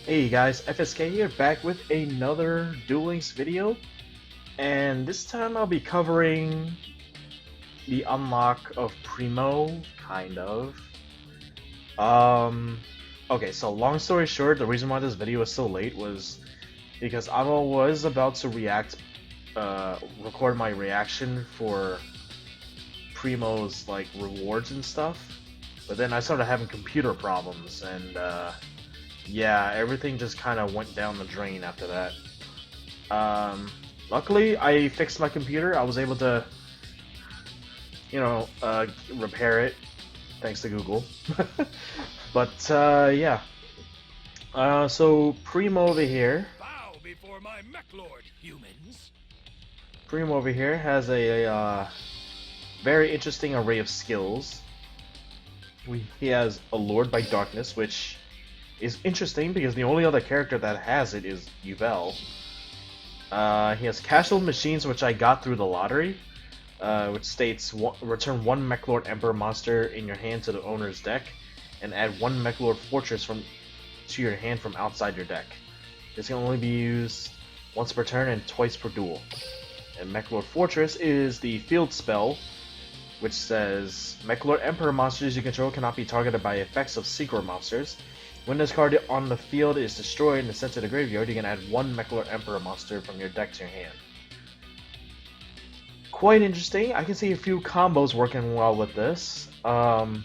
Hey guys, FSK here, back with another Duel Links video, and this time I'll be covering the unlock of Primo, kind of. Okay, so long story short, the reason why this video was so late was because I was about to record my reaction for Primo's, like, rewards and stuff, but then I started having computer problems, and, yeah, everything just kind of went down the drain after that. Luckily, I fixed my computer. I was able to, repair it thanks to Google. But, yeah. So Primo over here. Bow before my mech lord, humans. Primo over here has a very interesting array of skills. He has Allured by Darkness, which is interesting because the only other character that has it is Yuvel. He has Casual Machines, which I got through the lottery, which states return one Mechlord Emperor monster in your hand to the owner's deck, and add one Mechlord Fortress to your hand from outside your deck. This can only be used once per turn and twice per duel. And Mechlord Fortress is the field spell, which says Mechlord Emperor monsters you control cannot be targeted by effects of Synchro monsters. When this card on the field is destroyed and sent to the graveyard, you can add one Mechlord Emperor monster from your deck to your hand. Quite interesting. I can see a few combos working well with this. But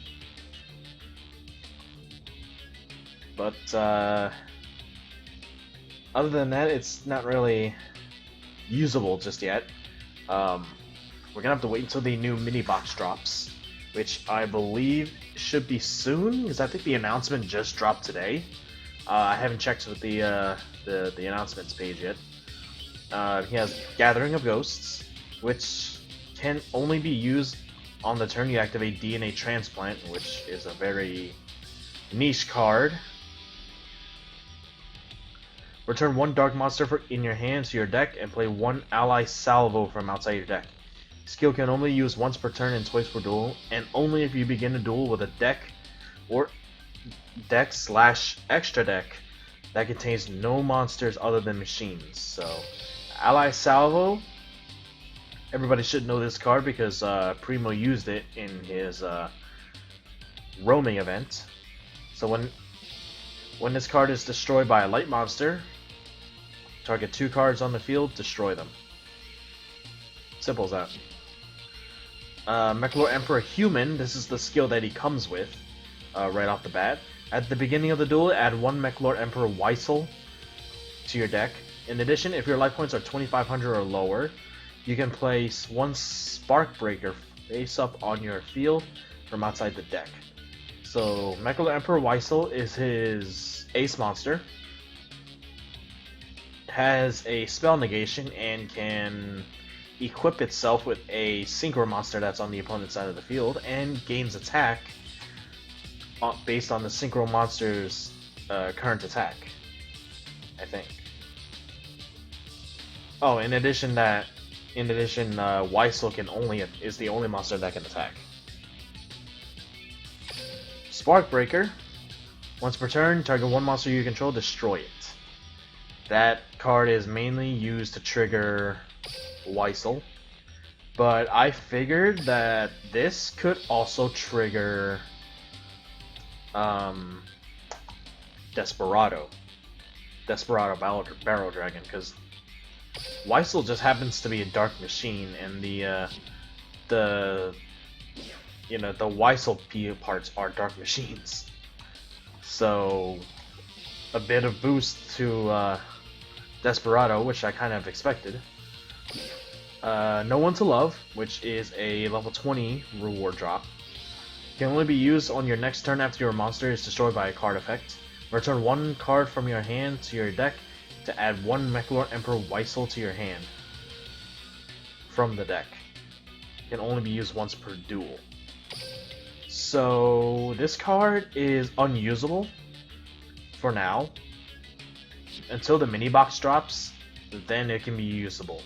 other than that, it's not really usable just yet. We're gonna have to wait until the new mini box drops, which I believe should be soon, because I think the announcement just dropped today. I haven't checked with the announcements page yet. He has Gathering of Ghosts, which can only be used on the turn you activate DNA Transplant, which is a very niche card. Return one Dark Monster in your hand to your deck, and play one Ally Salvo from outside your deck. Skill can only use once per turn and twice per duel, and only if you begin a duel with a deck or deck/extra deck that contains no monsters other than machines. So, Ally Salvo, everybody should know this card because Primo used it in his roaming event. So when this card is destroyed by a light monster, target 2 cards on the field, destroy them. Simple as that. Mechlord Emperor Human, this is the skill that he comes with right off the bat. At the beginning of the duel, add one Mechlord Emperor Weissel to your deck. In addition, if your life points are 2,500 or lower, you can place one Spark Breaker face up on your field from outside the deck. So, Mechlord Emperor Weissel is his ace monster. Has a spell negation and can equip itself with a Synchro monster that's on the opponent's side of the field, and gains attack based on the Synchro monster's current attack, I think. Oh, in addition, Weissel is the only monster that can attack. Spark Breaker. Once per turn, target one monster you control, destroy it. That card is mainly used to trigger Weissel, but I figured that this could also trigger Desperado Barrel Dragon, because Weissel just happens to be a dark machine, and the Weissel P parts are dark machines. So a bit of boost to Desperado, which I kind of expected. No One to Love, which is a level 20 reward drop. Can only be used on your next turn after your monster is destroyed by a card effect. Return one card from your hand to your deck to add one Mechlord Emperor Weissel to your hand from the deck. Can only be used once per duel. So this card is unusable for now until the mini box drops. Then it can be usable.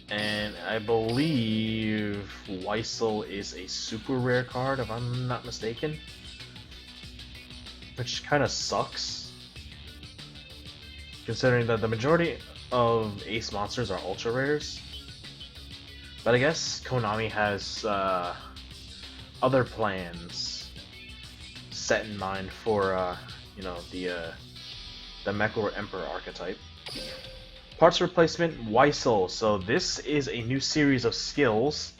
And I believe Weissel is a super rare card, if I'm not mistaken. Which kind of sucks. considering that the majority of Ace monsters are ultra rares. But I guess Konami has other plans set in mind for you know, the Mechlor Emperor archetype. Parts replacement Weissel. So this is a new series of skills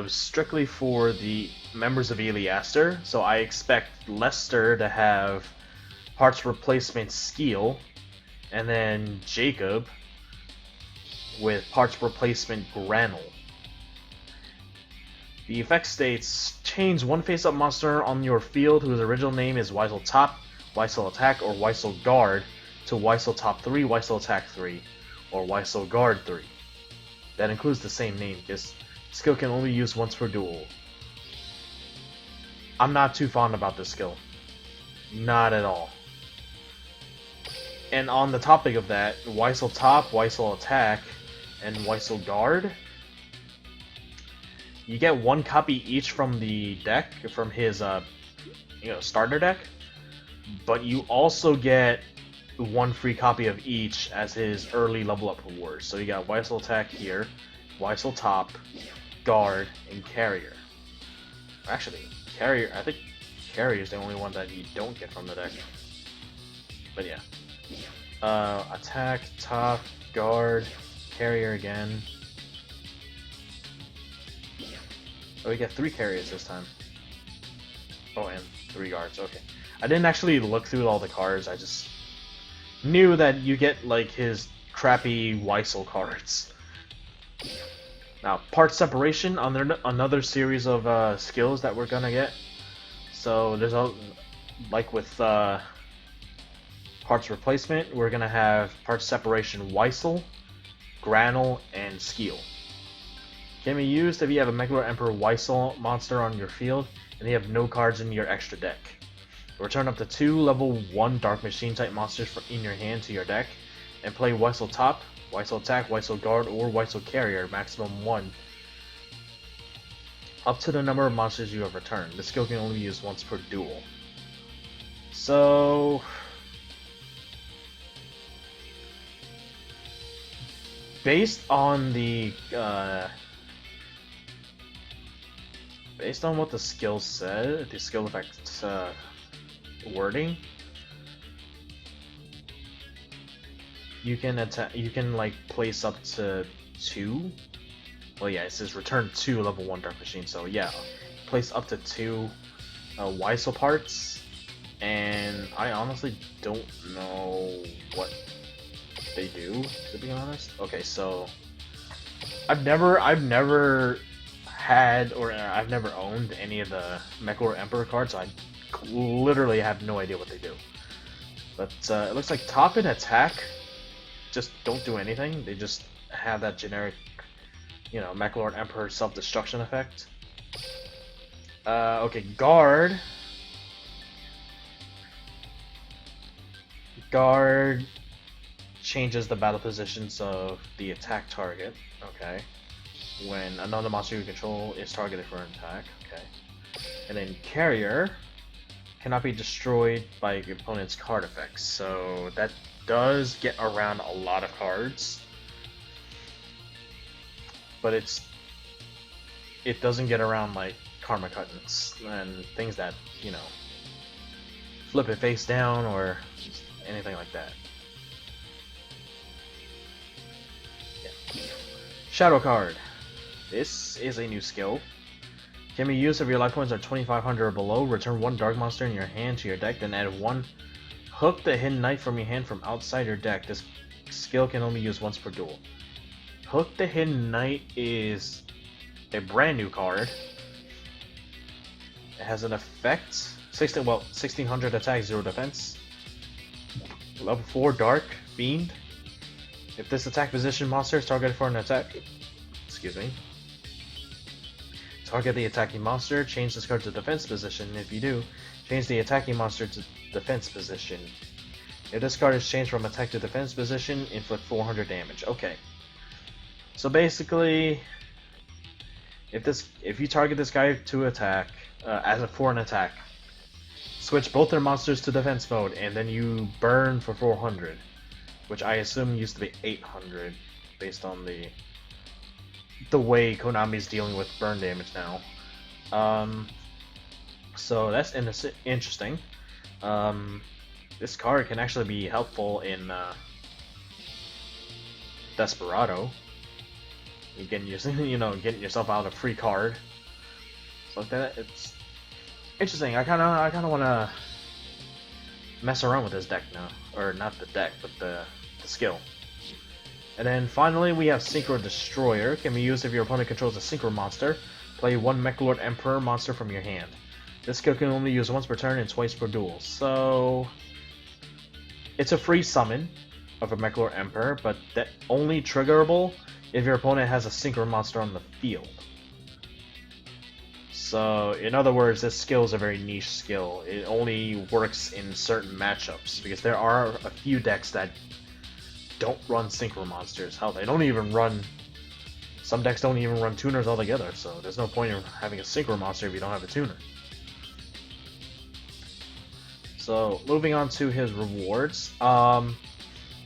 strictly for the members of Eliaster. So I expect Lester to have parts replacement skill, and then Jacob with parts replacement Granule. The effect states, change one face-up monster on your field whose original name is Weissel Top, Weissel Attack, or Weissel Guard to Weissel Top 3, Weissel Attack 3, or Weissel Guard 3. That includes the same name, because skill can only be used once per duel. I'm not too fond about this skill. Not at all. And on the topic of that, Weissel Top, Weissel Attack, and Weissel Guard, you get one copy each from the deck, from his starter deck, but you also get one free copy of each as his early level up rewards. So you got Weissel Attack here, Weissel Top, Guard, and Carrier. Actually, Carrier, I think Carrier is the only one that you don't get from the deck. But yeah. Attack, Top, Guard, Carrier again. Oh, we get 3 carriers this time. Oh, and 3 guards, okay. I didn't actually look through all the cards, I just knew that you get, like, his crappy Weissel cards. Now, part separation, another series of skills that we're gonna get. So, there's a, like with parts replacement, we're gonna have parts separation Weissel, Granule, and Skill. Can be used if you have a Mechlor Emperor Weissel monster on your field and you have no cards in your extra deck. Return up to 2 level 1 Dark Machine type monsters in your hand to your deck, and play Weissel Top, Weissel Attack, Weissel Guard, or Weissel Carrier, maximum 1. Up to the number of monsters you have returned. This skill can only be used once per duel. So, based on the based on what the skill said, the skill effect wording, you can attack. You can like place up to 2. Well, yeah, it says return 2 level 1 Dark Machine. So yeah, place up to 2 Weissel parts, and I honestly don't know what they do, to be honest. Okay, so I've never had, or I've never owned any of the Mechlor Emperor cards, so I literally have no idea what they do. But it looks like Top and Attack just don't do anything. They just have that generic, you know, Mechlor Emperor self-destruction effect. Okay, Guard. Guard changes the battle positions of the attack target. Okay. When another monster you control is targeted for an attack. Okay. And then Carrier cannot be destroyed by your opponent's card effects. So that does get around a lot of cards. But it doesn't get around like Karma Cuttance and things that, you know, flip it face down or anything like that. Yeah. Shadow card. This is a new skill. Can be used if your life points are 2,500 or below. Return 1 dark monster in your hand to your deck, then add 1 Hook the Hidden Knight from your hand from outside your deck. This skill can only be used once per duel. Hook the Hidden Knight is a brand new card. It has an effect. 1600 attack, 0 defense. Level 4 Dark Fiend. If this attack position monster is targeted for an attack, excuse me, target the attacking monster, change this card to defense position. If you do, change the attacking monster to defense position. If this card is changed from attack to defense position, inflict 400 damage. Okay. So basically, if you target this guy to attack, for an attack, switch both their monsters to defense mode, and then you burn for 400, which I assume used to be 800, based on the way Konami's dealing with burn damage now. So that's interesting. This card can actually be helpful in Desperado. You getting yourself out a free card. So like that, it's interesting. I kind of want to mess around with this deck now, or not the deck, but the skill. And then finally we have Synchro Destroyer. Can be used if your opponent controls a Synchro monster. Play one Mechalord Emperor monster from your hand. This skill can only use once per turn and twice per duel. So it's a free summon of a Mechalord Emperor, but that only triggerable if your opponent has a Synchro monster on the field. So in other words, this skill is a very niche skill. It only works in certain matchups, because there are a few decks that don't run Synchro monsters. Hell, they don't even run... Some decks don't even run tuners altogether, so there's no point in having a Synchro monster if you don't have a tuner. So, moving on to his rewards.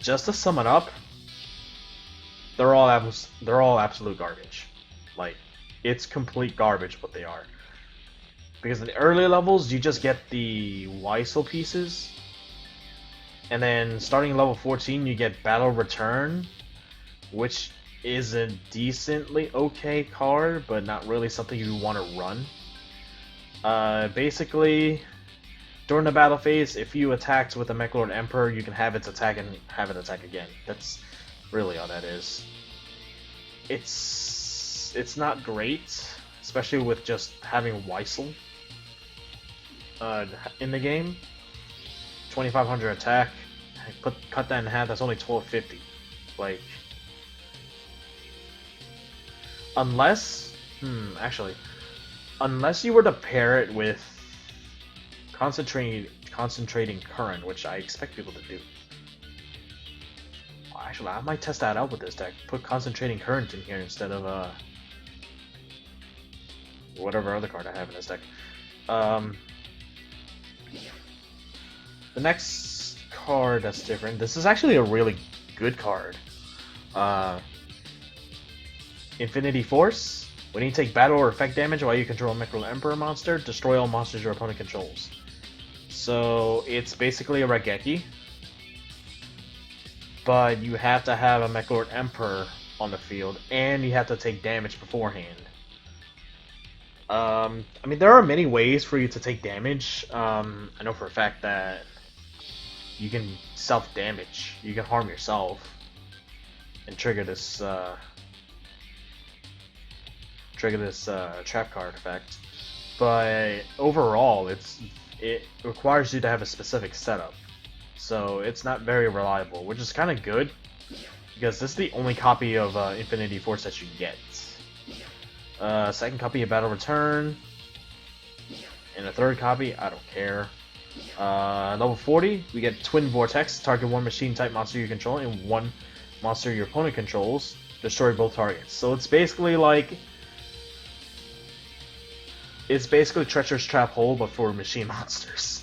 Just to sum it up, they're all absolute garbage. Like, it's complete garbage what they are. Because in the early levels, you just get the Weissel pieces. And then starting level 14, you get Battle Return, which is a decently okay card, but not really something you want to run. Basically, during the battle phase, if you attacked with a Mechalord Emperor, you can have its attack and have it attack again. That's really all that is. It's not great, especially with just having Weissel in the game. 2,500 attack, cut that in half, that's only 1,250. Like, unless you were to pair it with concentrating current, which I expect people to do. Actually, I might test that out with this deck. Put concentrating current in here instead of whatever other card I have in this deck. The next card that's different. This is actually a really good card. Infinity Force. When you take battle or effect damage while you control a Mechalord Emperor monster, destroy all monsters your opponent controls. So it's basically a Raigeki, but you have to have a Mechalord Emperor on the field, and you have to take damage beforehand. I mean, there are many ways for you to take damage. I know for a fact that you can self-damage. You can harm yourself and trigger this trap card effect. But overall, it requires you to have a specific setup. So it's not very reliable, which is kind of good, because this is the only copy of Infinity Force that you get. Second copy of Battle Return, and a third copy, I don't care. Level 40, we get Twin Vortex, target one machine type monster you control and one monster your opponent controls, destroy both targets. So it's basically like... It's basically Treacherous Trap Hole, but for machine monsters.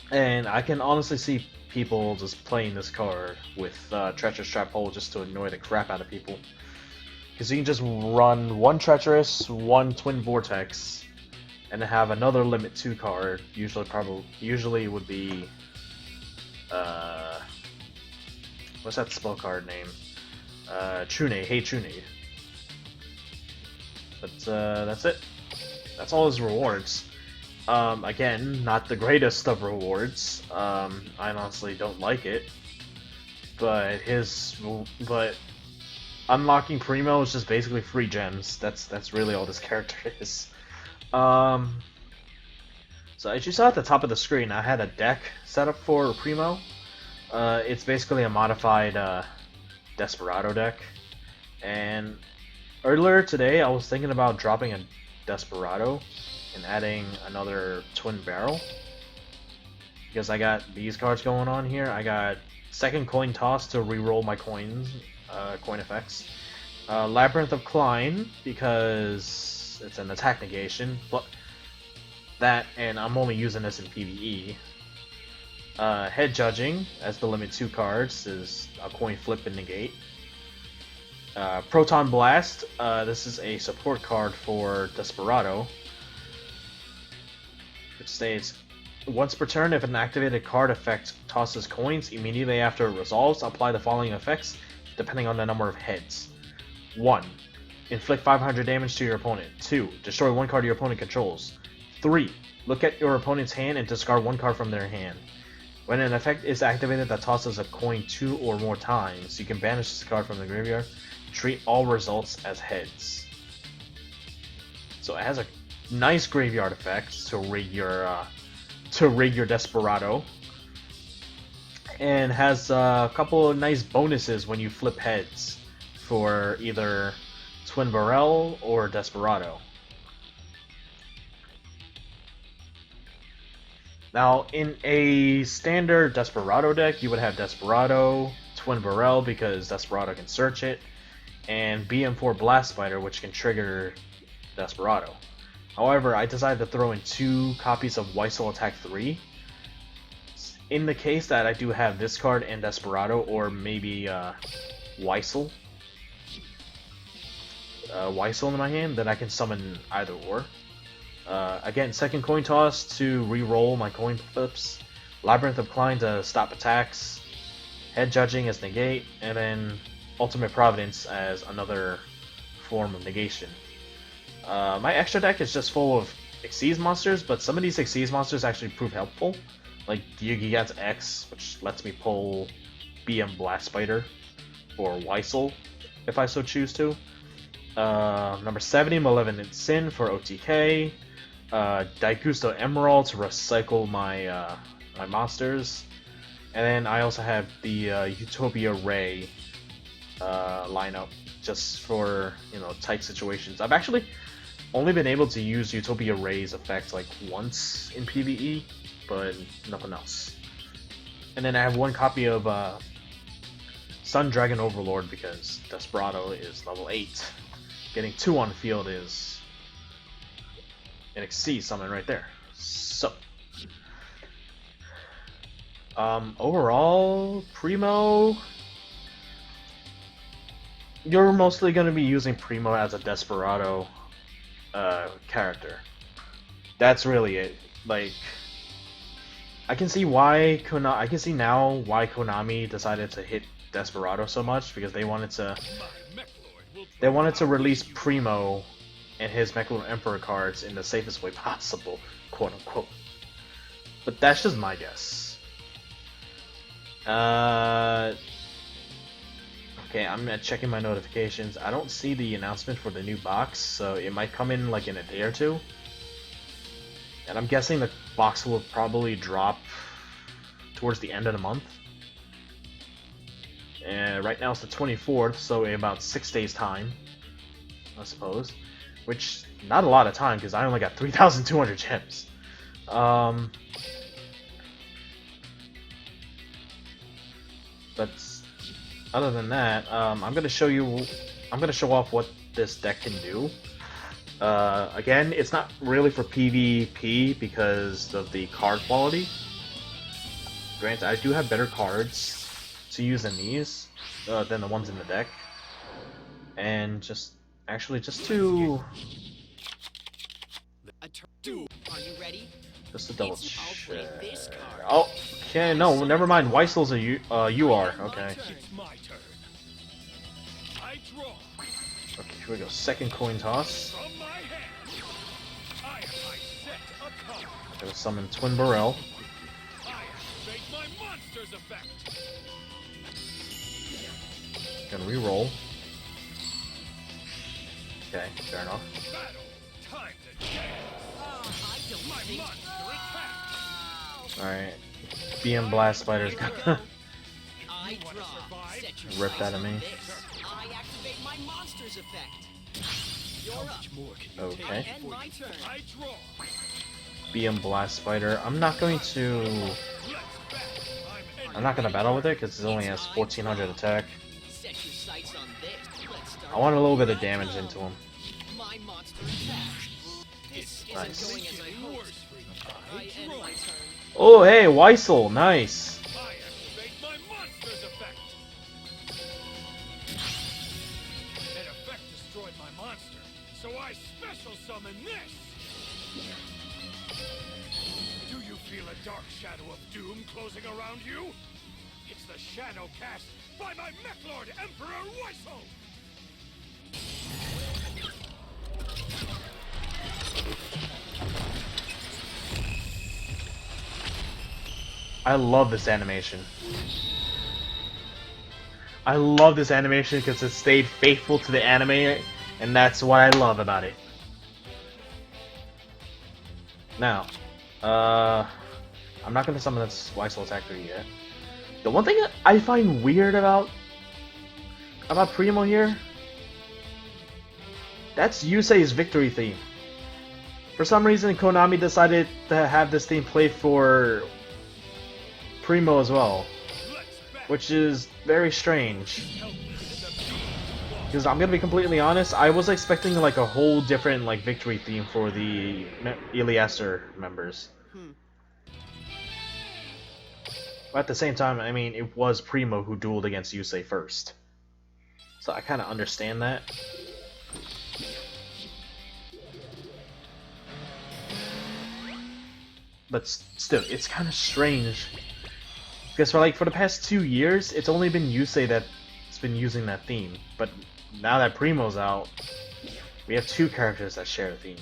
And I can honestly see people just playing this card with Treacherous Trap Hole just to annoy the crap out of people. Because you can just run one Treacherous, one Twin Vortex, and have another Limit 2 card. Usually would be... what's that spell card name? Trunade, Hey Trunade. But that's it. That's all his rewards. Again, not the greatest of rewards. I honestly don't like it. But unlocking Primo is just basically free gems. That's really all this character is. So as you saw at the top of the screen, I had a deck set up for Primo. It's basically a modified Desperado deck, and earlier today, I was thinking about dropping a Desperado and adding another Twin Barrel, because I got these cards going on here. I got second Coin Toss to reroll my coins, coin effects. Labyrinth of Klein, because it's an attack negation. That, and I'm only using this in PvE. Head Judging, as the limit 2 cards, is a coin flip and negate. Proton Blast, this is a support card for Desperado, which states, once per turn, if an activated card effect tosses coins, immediately after it resolves, apply the following effects, depending on the number of heads. 1. Inflict 500 damage to your opponent. 2. Destroy one card your opponent controls. 3. Look at your opponent's hand and discard one card from their hand. When an effect is activated that tosses a coin 2 or more times, you can banish this card from the graveyard. Treat all results as heads. So it has a nice graveyard effect to rig your Desperado, and has a couple of nice bonuses when you flip heads for either Twin Barrel or Desperado. Now, in a standard Desperado deck, you would have Desperado, Twin Barrel because Desperado can search it, and BM4 Blast Spider, which can trigger Desperado. However, I decided to throw in 2 copies of Weissel Attack 3. In the case that I do have this card and Desperado, or maybe Weissel in my hand, then I can summon either or. Again, second coin toss to re-roll my coin flips, Labyrinth of Klein to stop attacks, Head Judging as negate, and then Ultimate Providence as another form of negation. My extra deck is just full of Xyz monsters, but some of these Xyz monsters actually prove helpful, like Yugigat's X, which lets me pull BM Blast Spider or Weissel if I so choose to. Number 70, Malevolent Sin for OTK. Daigusto Emerald to recycle my my monsters, and then I also have the Utopia Ray lineup just for tight situations. I've actually only been able to use Utopia Ray's effect like once in PvE, but nothing else. And then I have 1 copy of Sun Dragon Overlord because Desperado is level 8. Getting 2 on the field is an Xyz summon right there. So, overall, Primo, you're mostly going to be using Primo as a Desperado character. That's really it. Like, I can see why Konami decided to hit Desperado so much, because they wanted to release Primo and his Mechalord Emperor cards in the safest way possible, quote unquote. But that's just my guess. Okay, I'm checking my notifications. I don't see the announcement for the new box, so it might come in like in a day or two. And I'm guessing the box will probably drop towards the end of the month. And right now it's the 24th, so in about 6 days time, I suppose. Which, not a lot of time, because I only got 3,200 gems. But other than that, I'm gonna show off what this deck can do. Again, it's not really for PvP because of the card quality. Granted, I do have better cards to use than these, than the ones in the deck. And just to double check. Oh, okay, no, never mind. Weissel's a UR. Okay. Okay, here we go. Second coin toss. Gonna summon Twin Barrel. Gonna re-roll. Okay, fair enough. Alright. BM Blast Spider's gonna rip that at me. Okay. BM Blast Spider. I'm not gonna battle with it because it only has 1400 attack. I want a little bit of damage into him. Nice. Oh, hey, Weissel, nice. I activate my monster's effect. An effect destroyed my monster, so I special summon this. Do you feel a dark shadow of doom closing around you? It's the shadow cast by my Mechlord Emperor Weissel. I love this animation. I love this animation because it stayed faithful to the anime, and that's what I love about it. Now, I'm not gonna summon this Weissel Attack 3 yet. The one thing that I find weird about Primo here, that's Yusei's victory theme. For some reason, Konami decided to have this theme play for Primo as well, which is very strange. Because I'm gonna be completely honest, I was expecting like a whole different like victory theme for the Iliaster members. But at the same time, I mean, it was Primo who dueled against Yusei first, so I kind of understand that. But still, it's kind of strange. Because for the past 2 years, it's only been Yusei that's been using that theme. But now that Primo's out, we have 2 characters that share the theme.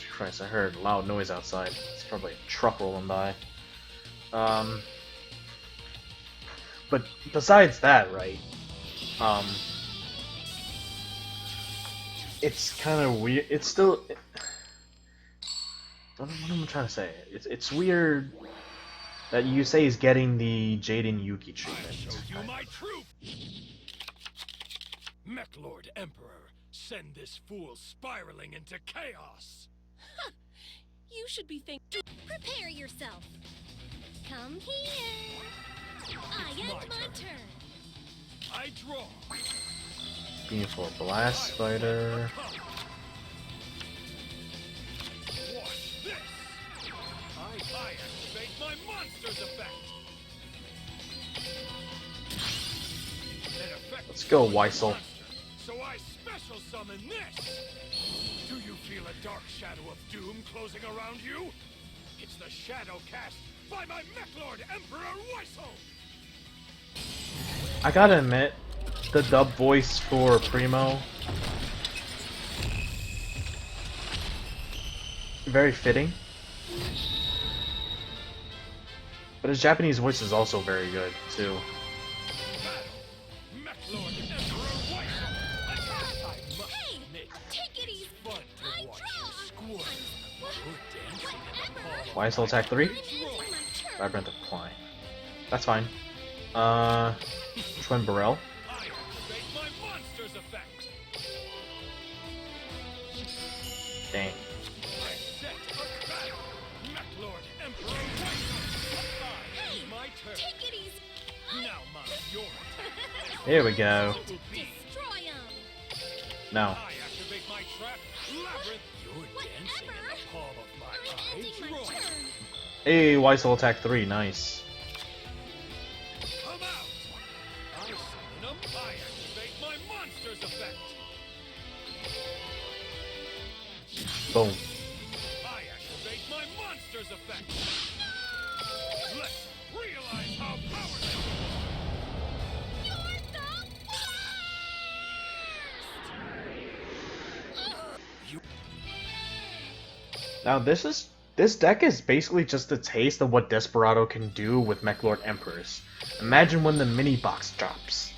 Christ, I heard loud noise outside. It's probably a truck rolling by. But besides that, right? It's kind of weird. It's still. What am I trying to say? It's weird that Yusei is getting the Jaden Yuki treatment. Show you my truth. Mechlord Emperor, send this fool spiraling into chaos. You should be thinking. Prepare yourself. Come here. I end my turn. I draw. Beautiful Blast Fighter. Watch this. I activate my monster's effect. An effect. Let's go, Weissel. So I special summon this. Do you feel a dark shadow of doom closing around you? It's the shadow cast by my Mechlord Emperor Weissel. I gotta admit, the dub voice for Primo, very fitting. But his Japanese voice is also very good too. Mechlord Emperor Weissel. I must admit, Take it easy. fun to watch you squirm. Good dancing in the hall. Weissel Attack 3? I'm ending my turn. Labyrinth of Klein. That's fine. Twin Burrell. I activate my monster's effect. Dang. I set a battle. Mechlord Emperor Weissel. I end my turn. Take it easy. Now mount your attack. Here we go. To destroy 'em. No. I activate my trap. Labyrinth. You're dancing in the palm of my I'm ending my eye. Draw. turn. Hey, Weissel Attack 3, nice. Come out! I summon him. I activate my monster's effect. Boom. I activate my monster's effect. Let's realize how powerful You're the worst. Now this deck is basically just a taste of what Desperado can do with Mechlord Emperors. Imagine when the mini box drops.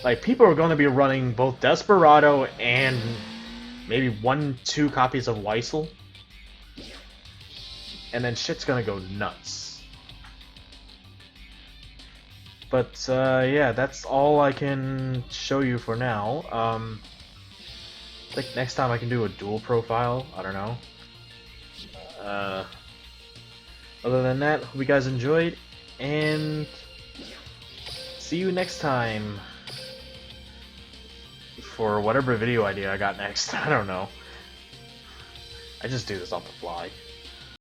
Like, people are going to be running both Desperado and maybe 1-2 copies of Weissel. And then shit's gonna go nuts. But yeah, that's all I can show you for now. I think next time I can do a dual profile. I don't know. Other than that, hope you guys enjoyed, and see you next time for whatever video idea I got next. I don't know. I just do this on the fly.